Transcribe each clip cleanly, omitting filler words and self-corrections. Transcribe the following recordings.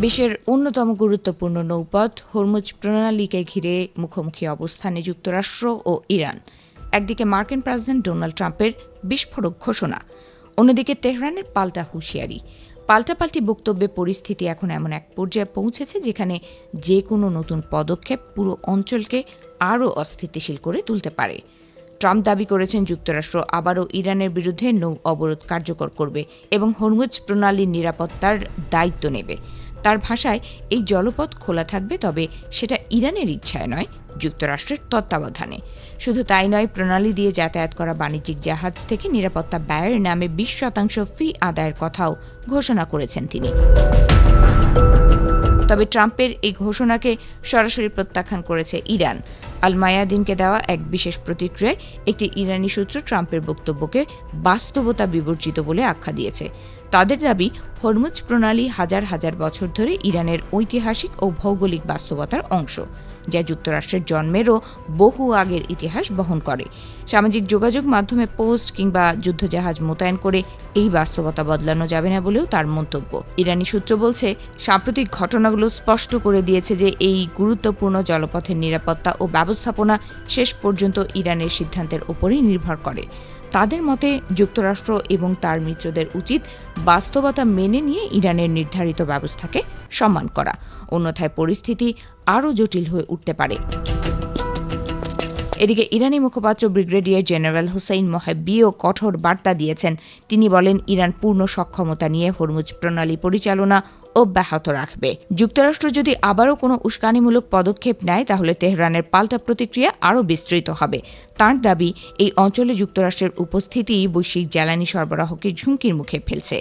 বিশ্বের অন্যতম গুরুত্বপূর্ণ নৌপথ হরমুজ প্রণালীকে ঘিরে মুখোমুখি অবস্থানে যুক্তরাষ্ট্র ও ইরান। একদিকে মার্কিন প্রেসিডেন্ট ডোনাল্ড ট্রাম্পের বিস্ফোরক ঘোষণা, অন্যদিকে তেহরানের পাল্টা হুঁশিয়ারি। পাল্টাপাল্টি বক্তব্যে পরিস্থিতি এখন এমন এক পর্যায়ে পৌঁছেছে যেখানে যে কোনো নতুন পদক্ষেপ পুরো অঞ্চলকে আরও অস্থিতিশীল করে তুলতে পারে। ট্রাম্প দাবি করেছেন যুক্তরাষ্ট্র আবারও ইরানের বিরুদ্ধে নৌ অবরোধ কার্যকর করবে এবং হরমুজ প্রণালীর নিরাপত্তার দায়িত্ব নেবে। তার ভাষায়, এই জলপথ খোলা থাকবে, তবে সেটা ইরানের ইচ্ছায় নয়, যুক্তরাষ্ট্রের তত্ত্বাবধানে। শুধু তাই নয়, প্রণালী দিয়ে যাতায়াত করা বাণিজ্যিক জাহাজ থেকে নিরাপত্তা ব্যয়ের নামে 20% ফি আদায়ের কথাও ঘোষণা করেছেন তিনি। তবে ট্রাম্পের এই ঘোষণাকে সরাসরি প্রত্যাখ্যান করেছে ইরান। আল মায়াদিনকে দেওয়া এক বিশেষ প্রতিক্রিয়ায় একটি ইরানি সূত্র ট্রাম্পের বক্তব্যকে বাস্তবতা বিবর্জিত বলে আখ্যা দিয়েছে। তাদের দাবি, হরমুজ প্রণালী হাজার হাজার বছর ধরে ইরানের ঐতিহাসিক ও ভৌগোলিক বাস্তবতার অংশ, যা যুক্তরাষ্ট্রের জন্মেরও বহু আগের ইতিহাস বহন করে। সামাজিক যোগাযোগ মাধ্যমে পোস্ট কিংবা যুদ্ধজাহাজ মোতায়েন করে এই বাস্তবতা বদলানো যাবে না বলেও তার মন্তব্য। ইরানি সূত্র বলছে, সাম্প্রতিক ঘটনাগুলো স্পষ্ট করে দিয়েছে যে এই গুরুত্বপূর্ণ জলপথের নিরাপত্তা ও ব্যবস্থাপনা শেষ পর্যন্ত ইরানের সিদ্ধান্তের উপরই নির্ভর করে। তাদের মতে, যুক্তরাষ্ট্র এবং তার মিত্রদের উচিত বাস্তবতা মেনে নিয়ে ইরানের নির্ধারিত ব্যবস্থাকে সম্মান করা, অন্যথায় পরিস্থিতি আরও জটিল হয়ে উঠতে পারে। এদিকে ইরানি মুখপাত্র ব্রিগেডিয়ার জেনারেল হুসাইন মোহাব্বিও কঠোর বার্তা দিয়েছেন। তিনি বলেন, ইরান পূর্ণ সক্ষমতা নিয়ে হরমুজ প্রণালী পরিচালনা অব্যাহত রাখবে। যুক্তরাষ্ট্র যদি আবারও কোনো উস্কানিমূলক পদক্ষেপ নেয়, তাহলে তেহরানের পাল্টা প্রতিক্রিয়া আরও বিস্তৃত হবে। তাঁর দাবি, এই অঞ্চলে যুক্তরাষ্ট্রের উপস্থিতি বৈশ্বিক জ্বালানি সরবরাহকে ঝুঁকির মুখে ফেলছে।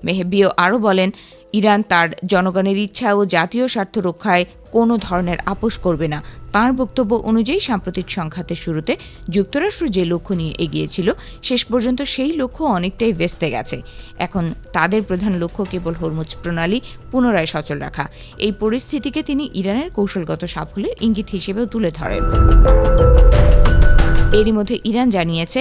মেহবিও আরও বলেন, ইরান তার জনগণের ইচ্ছা ও জাতীয় স্বার্থ রক্ষায় কোনো ধরনের আপোষ করবে না। তাঁর বক্তব্য অনুযায়ী, সাম্প্রতিক সংঘাতের শুরুতে যুক্তরাষ্ট্র যে লক্ষ্য নিয়ে এগিয়েছিল, শেষ পর্যন্ত সেই লক্ষ্য অনেকটাই ভেস্তে গেছে। এখন তাদের প্রধান লক্ষ্য কেবল হরমুজ প্রণালী পুনরায় সচল রাখা। এই পরিস্থিতিকে তিনি ইরানের কৌশলগত সাফল্যের ইঙ্গিত হিসেবেও তুলে ধরেন। এরই মধ্যে ইরান জানিয়েছে,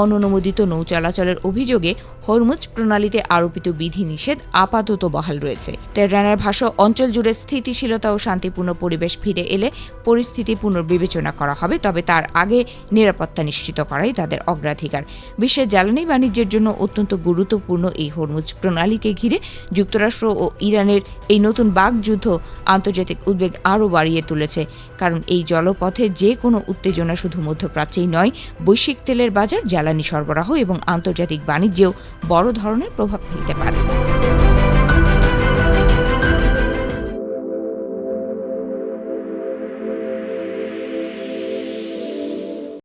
অননুমোদিত নৌ চলাচলের অভিযোগে হরমুজ প্রণালীতে আরোপিত বিধিনিষেধ আপাতত বহাল রয়েছে। তেহরানের ভাষ্য, অঞ্চল জুড়ে স্থিতিশীলতা ও শান্তিপূর্ণ পরিবেশ ফিরে এলে পরিস্থিতি পুনর্বিবেচনা করা হবে, তবে তার আগে নিরাপত্তা নিশ্চিত করাই তাদের অগ্রাধিকার। বিশ্বের জ্বালানি বাণিজ্যের জন্য অত্যন্ত গুরুত্বপূর্ণ এই হরমুজ প্রণালীকে ঘিরে যুক্তরাষ্ট্র ও ইরানের এই নতুন বাকযুদ্ধ আন্তর্জাতিক উদ্বেগ আরও বাড়িয়ে তুলেছে। কারণ এই জলপথে যে কোনো উত্তেজনা শুধু মধ্যপ্রাচ্যেই নয়, বৈশ্বিক তেলের বাজার, জ্বালানি সরবরাহ এবং আন্তর্জাতিক বাণিজ্যেও বড় ধরনের প্রভাব ফেলতে পারে।